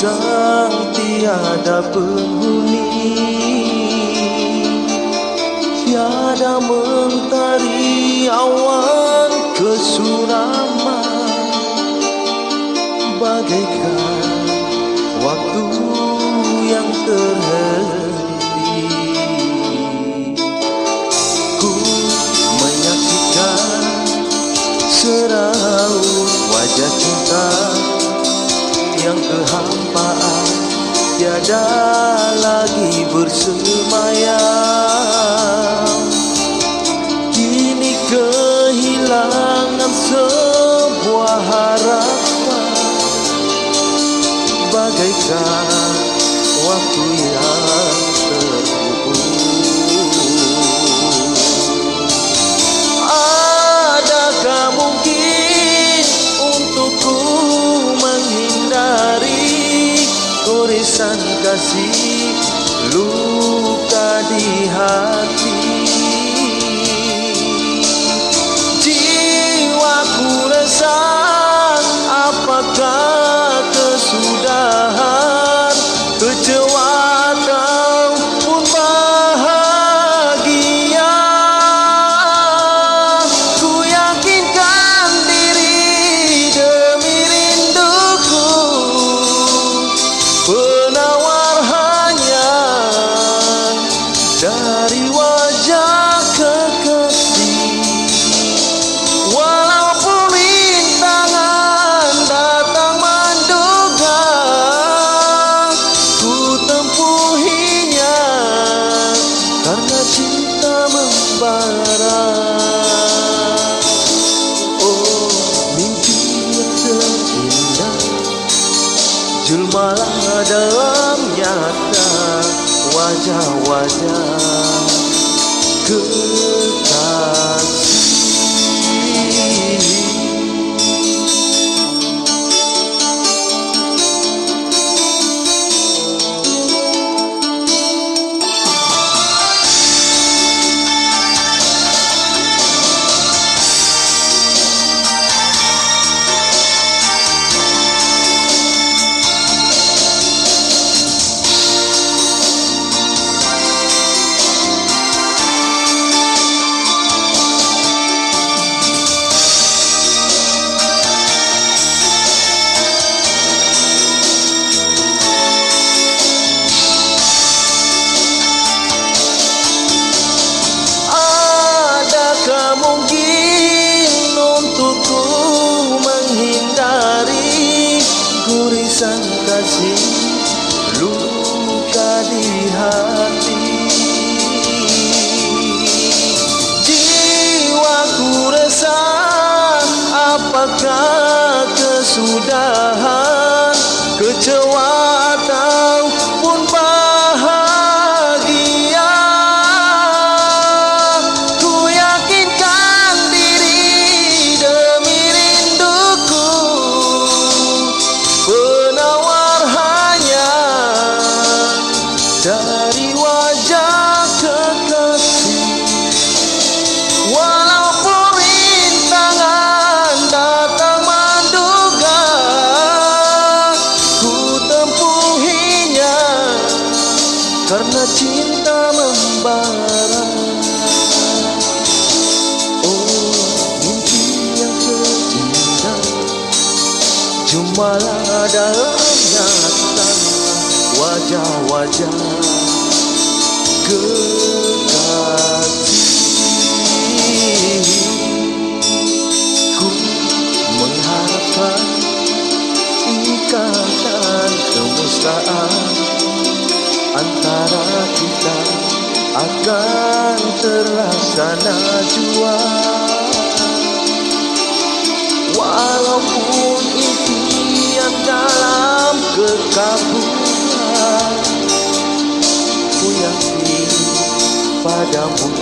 sang tiada penghuni, tiada mentari awan kesuraman, bagaikan waktu yang terhenti. Ku menyaksikan seraut wajah cinta yang kehampaan, tiada lagi bersemayam. Kini kehilangan sebuah harapan, bagaikan waktu yang terkubur. Adakah mungkin untukku menghindari goresan kasih, luka di hati? Jiwaku resah, apakah kesudahan, kecewa ataupun bahagia? Ku yakinkan diri demi rinduku, penawar hanya dari wajah kekasih. Walaupun rintangan datang menduga, ku tempuhinya karena cinta membara. Oh, mimpi yang terindah jelmalah dalam nyata wajah-wajah kekasih. Mungkin untukku menghindari gurisan kasih, luka di hati. Jiwaku resah, apakah kesudahan, kecewa ataupun bahagia? Dari wajah kekasih, walaupun rintangan datang menduga, ku tempuhinya karena cinta membara. Oh, mimpi yang terindah jumalah dalam nyata wajah-wajah kekasih. Ku mengharapkan ikatan kemesraan antara kita akan terlaksana jua. Walaupun impian dalam kekaburan, ku yakin padamu